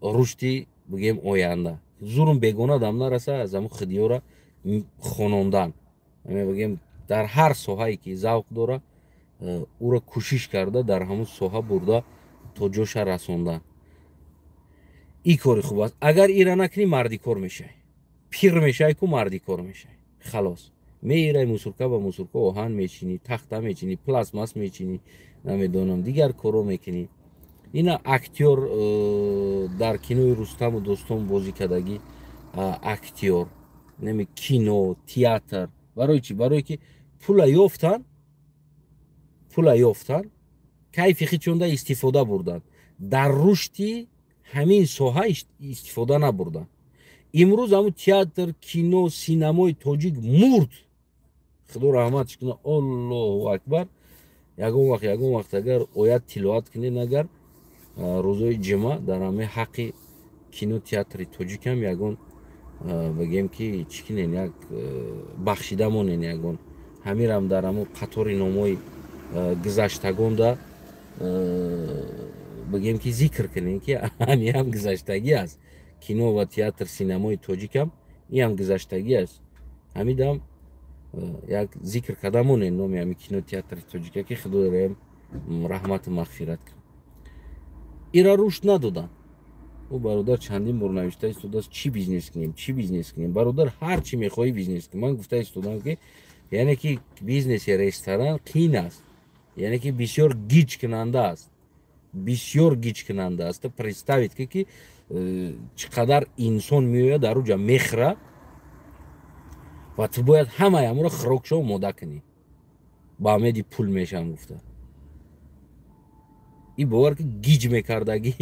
рушди бигем оянда зурум бегона дам нараса аз ҳамун хидиёра хонондан, бигем дар ҳар соҳае ки завқ дора, ӯро кӯшиш карда дар ҳамун соҳа бурда то ҷоша расондан. ин кори хуб аст. агар ира накунӣ марди кор мешавӣ. пир мешавӣ ку марди кор мешавӣ. халос. меирай мусурка ба мусурка оҳан мечинӣ, тахта мечинӣ, пластмас мечинӣ, намедонам дигар корро мекунӣ. ина актёр дар кинои Рустаму Достон бозӣ кардагӣ актёр, нами кино, театр. барои чӣ? Барое ки пула ёфтан, кайфи хичонда истифода бурдан. дар рушди ҳамин соҳа истифода набурдан. имрӯз ҳамун театр, кино, синамои тоҷик мурд. худо раҳматш куна. Аллоҳу акбар. ягон вақт агар оят тиловат кунед, агар рӯзои ҷума дар ҳамаи ҳаққи кино, театри тоҷикам ягон бигем ки чӣ кунен, як бахшида монен, ягон ҳамирам дар ҳамун қатори номҳои гузаштагонда бигем ки зикр кунем ки ҳами ҳам гузаштагӣ аст. кино ва театр, синамои тоҷикам ин ҳам гузаштагӣ аст. ҳамидам як зикр карда монен номи ҳамин кино, театри тоҷика ки худояам раҳмату мағфират кунад. ира рушд надодан. ӯ бародар чандин бор навишта истодааст чӣ бизнес кунем. бародар ҳар чӣ мехоҳӣ бизнес кун. ман гуфта истодам ки яъне ки бизнеси ресторан қиин аст. яъне ки бисёр гиҷ кунанда аст. представед ки чӣ қадар инсон меояд дар уҷа мехӯра ва ту бояд ҳамаи ҳамонро хӯрокшо омода кунӣ. ба умеди пул мешавам гуфта. и бовар ки гиҷ мекардагӣ,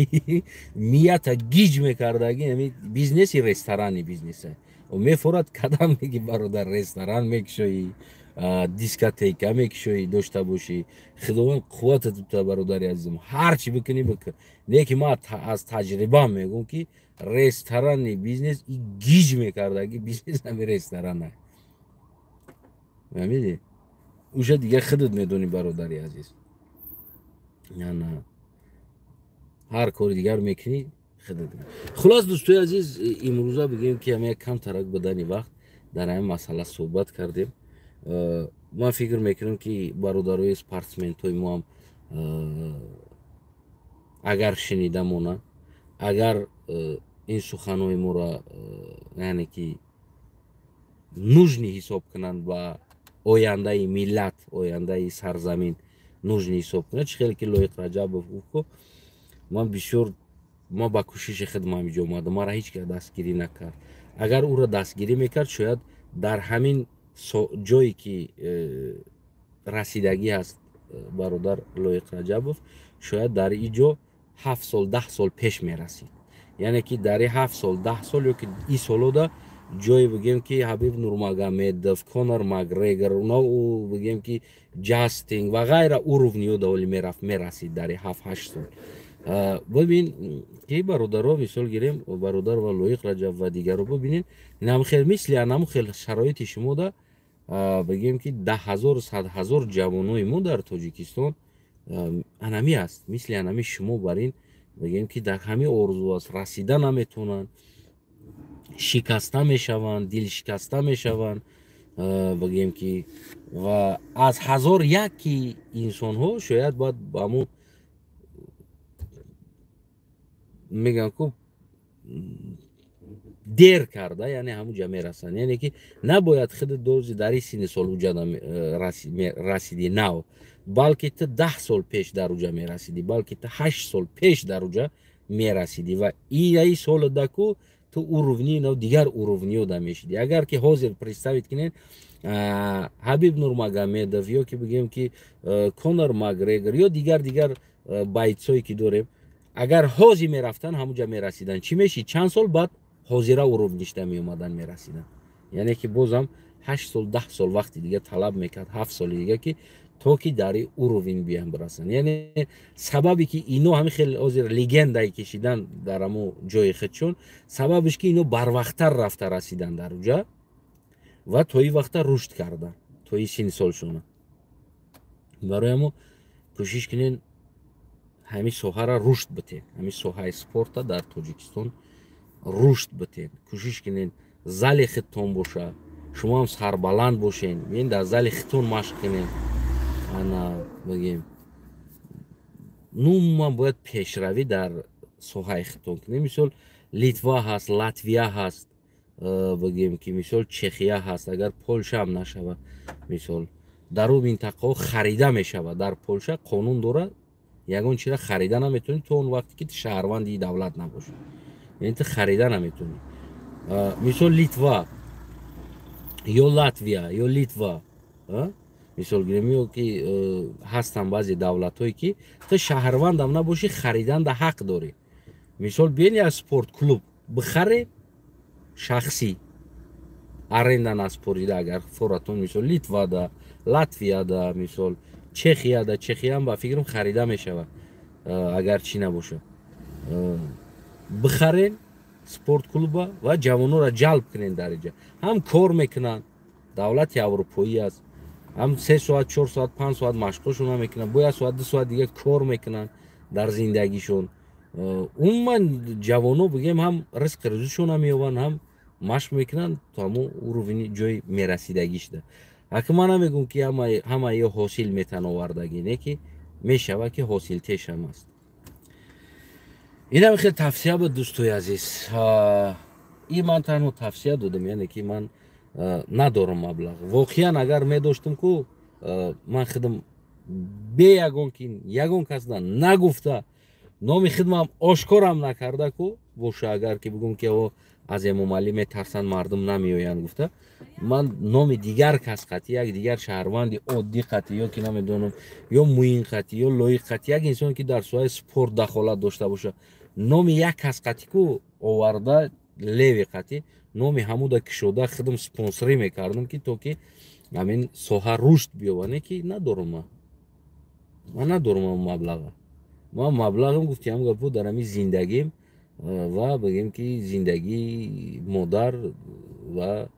нията гиҷ мекардагӣ, бизнеси ресторани бизнесе. мефорад кадам меги бародар, ресторан мекушоӣ, дискотека мекушоӣ, дошта бошӣ. худованд қувватат бита бародари азизам. ҳар чӣ бикунӣ бикун. не ки ман аз таҷрибаам мегӯям ки ресторани бизнес и гиҷ мекардагӣ бизнес ҳами ресторан аст. фаҳмидӣ? уша дигар худат медонӣ бародари азиз. яна ҳар кори дигар мекунӣ худат. хулос дӯстои азиз, имрӯза бигӯем ки ҳама як кам тарак будани вақт дар ҳамин масъала суҳбат кардем. ман фикр мекунам ки бародарои спортсменҳои мо ҳам агар шунида монанд, агар ин суханҳои моро яъне ки нужни ҳисоб кунанд ба ояндаи миллат, ояндаи сарзамин нужни ҳисоб кунанд, чӣ хеле ки Лоиқ Раҷабов гуфт, ман бисёр ба кӯшиши худ ҳамиҷо омадам. маро ҳеҷ кас дастгирӣ накард. агар ӯро дастгирӣ мекард, шояд дар ҳамин ҷое ки расидагӣ ҳаст бародар Лоиқ Раҷабов, шояд дар ин ҷо 7 сол 10 сол пеш мерасид. яъне ки дар ин 7 сол 10 сол ё ки ин солода ҷое бигем ки Ҳабиб Нурмагомедов, Конор Макгрегор, бигем ки Ҷастин ва ғайра уровниҳо даволи мерасид дар ин 7-8 сол. бибин ки бародарҳо мисол гирем, бародар ва Лоиқ Раҷабов ва дигарҳо бибинед, мисли анамун хел шароити шумода бигем ки 10,000 100,000 ҷавонои мо дар Тоҷикистон анами аст. мисли анами шумо бар ин бигем ки дар ҳамин орзу аст, расида наметавонанд, шикаста мешаванд, дилшикаста мешаванд, бигем ки ва аз 1001 инсонҳо шояд бояд ба ҳамун мегӯям ку дер карда, яъне ҳамунҷа мерасанд. яъне ки набояд худат дози дар ин синни сол уҷада расидӣ, на, балки ту 10 сол пеш дар уҷа мерасидӣ, балки ту 8 сол пеш дар уҷа мерасидӣ ва ин солода ку ту уровни дигар уровниёда мешидӣ. агар ки ҳозир представед кунед Ҳабиб Нурмагомедов ё ки бигем ки Конор Макгрегор ё дигар байцҳое ки дорем агар ҳози мерафтан ҳамуҷа мерасидан чӣ мешид чанд сол баъд ҳозира уровништа меомадан мерасидан яъне ки бозам 8 сол 10 сол вақти дига талаб мекард 7 соли дига ки то ки дар уровень биям бирасанд яъне сабабе ки ино ҳамин хеле ҳозир легендаи кашидан дар ҳамо ҷои худшон сабабиш ки ино барвақттар рафта расидан дар уҷа ва тои вақта рушд кардан тои сини солшона барои ҳамо кӯшиш кунен ҳамин соҳаро рушд битен ҳамин соҳаи спорта дар тоҷикистон рушд битен кӯшиш кунен зали худтон боша шумо ҳам сарбаланд бошен бин дар зали худтон машқ кунен ана бигем умуман бояд пешравӣ дар соҳаи худтон кунем мисол литва ҳаст латвия ҳаст бигем ки мисол чехия ҳаст агар полша ҳам нашава мисол дар ӯ минтақаҳо харида мешава дар полша қонун дорад ягон чиза харида наметавонӣ то он вақте ки шаҳрванди давлат набошӣ яъне ту харида наметавонӣ мисол литва ё латвия ё литва мисол гирем ё ки ҳастанд баъзе давлатҳое ки ту шаҳрвандам набошӣ хариданда ҳақ дорӣ мисол биен як спорт клуб бихаре шахсӣ аренда наспорида агар форатон мисол литвада латвияда мисол чехияда чехияам ба фикрам харида мешавад агар чӣ набошад бихарен спортклуба ва ҷавонҳоро ҷалб кунен дар инҷа ҳам кор мекунанд давлати аврупоӣ аст ҳам 3 соат 4 соат 5 соат машқошона мекунанд бо 1 соат 2 соат дига кор мекунанд дар зиндагишон умуман ҷавонҳо бигем ҳам ризқи рӯзишона меёбанд ҳам машқ мекунанд то ҳамо уровни ҷои мерасидагишда аки ман намегӯм ки ҳама ё ҳосил метавон овардагӣ не ки мешава ки ҳосилтешам аст инам хел тавсия буд дӯстои азиз ин ман танҳо тавсия додам яъне ки ман надорам маблағ воқеан агар медоштам ку ман худам бе ягон касда нагуфта номи худамам ошкорам накарда ку боша агар ки бигӯм ки аз эмомалӣ метарсанд мардум намеоянд гуфта ман номи дигар кас қатӣ як дигар шаҳрванди оддӣ қатӣ ё ки намедонам ё муин қатӣ ё лоиқ қатӣ як инсон ки дар соҳаи спорт дахолат дошта боша номи як кас қатӣ ку оварда леви қатӣ номи ҳамуда кушода худам спонсорӣ мекардам ки то ки ҳамин соҳа рушд биёбад не ки надорам ман надорам маблаға ман маблағам гуфти ҳам гапо дар ҳамин зиндагим ва бигем ки зиндагии модар ва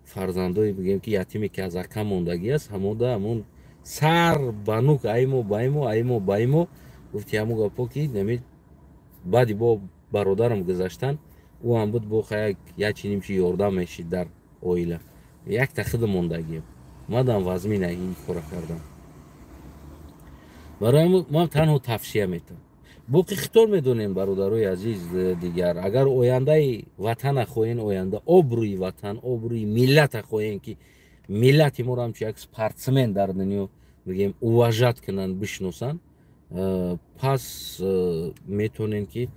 фарзандои бигем ки ятиме ки аз ака мондагӣ аст ҳамода ҳамон сар банук аймо баймо аймо баймо гуфти ҳамо гапо ки намед баъди бо бародарам гузаштан ӯ ҳам буд бо як чинимчи ёрдам мешид дар оила якта худ мондагием мадам вазмина ин кора кардам барои ман танҳо тавсия метавонам боқи хитор медонем бародарои азиз дигар агар ояндаи ватана хоҳем оянда обрӯи ватан обрӯи миллата хоҳем ки миллати моро ҳамчун як спортсмен дар дунё бигем уважат кунанд бишносанд пас метавонем ки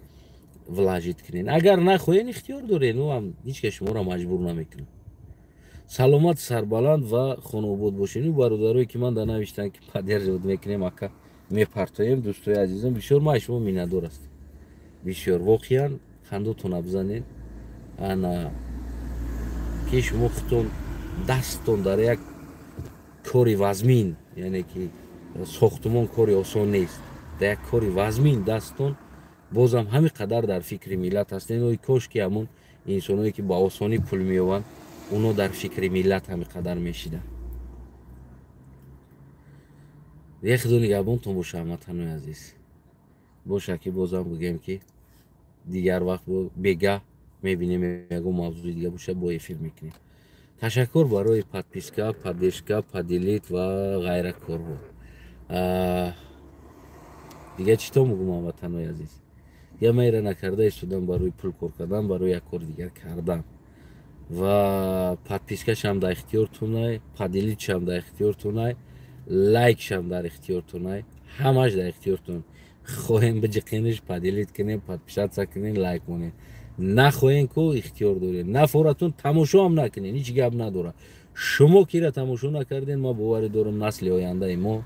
влажит кунен агар нахоҳен ихтиёр дорен ӯ ҳам ҳеҷ кас шуморо маҷбур намекунад саломат сарбаланд ва хонобод бошед ӯ бародарое ки ман данавиштанд ки паддерживат мекунем ака мепартоем дӯстои азизам бисёр ман шумо миннатдор ҳастам бисёр воқеан хандотона бизанед ана ки шумо худтон дасттон дар як кори вазмин яъне ки сохтумон кори осон нест дар як кори вазмин дасттон бозам ҳамин қадар дар фикри миллат ҳастен ой кош ки ҳамон инсоное ки ба осонӣ пул меёбанд оно дар фикри миллат ҳамин қадар мешиданд як худо нигаҳбонтон боша ҳамватанои азиз боша ки бозам бигем ки дигар вақт бегаҳ мебинем ягон мавзӯи дига боша бо эфир мекунем ташаккур барои подписка поддержка поделит ва ғайра корҳо дига чӣ то мугум ҳамватанои азиз я майра накарда истодам барои пул кор кардан барои як кори дигар кардан ва подпискашам дар ихтиёртунай поделитшам дар ихтиёртунай лайкшам дар ихтиёртунай ҳамаш дар ихтиёртун хоҳем биҷиқиниш поделит кунем подписатсия кунем лайк монем нахоҳем ку ихтиёр дорем нафоратун тамошоам накунем ҳеҷ гап надора шумо кира тамошо накардем ма боварӣ дорам насли ояндаи мо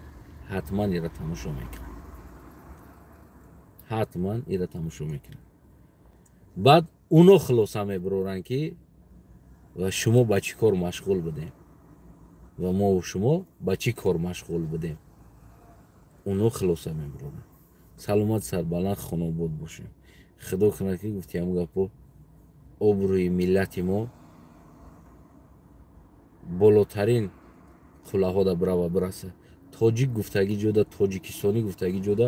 ҳатман ира тамошо мекунам. ҳатман ира тамошо мекунам. баъд уно хулоса мебароранд ки ва шумо ба чӣ кор машғул будем ва мо шумо ба чӣ кор машғул будем. уно хулоса мебароранд. саломат сарбаланд хонобод бошем. худо кунад ки гуфти ҳамн гапо обрӯи миллати мо болотарин қуллаҳода брава бираса. тоҷик гуфтагӣ ҷода, тоҷикистонӣ гуфтагӣ ҷода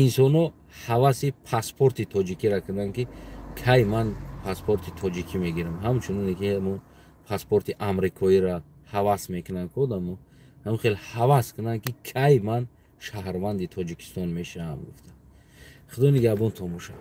инсоно ҳаваси паспорти тоҷикиро карданд ки кай ман паспорти тоҷикӣ мегирам. ҳамчуноне ки мо паспорти амрикоиро ҳавас мекунанд ки одамо ҳам хел ҳавас кунанд ки кай ман шаҳрванди тоҷикистон мешавам гуфта. худо нигаҳбон, тамоша.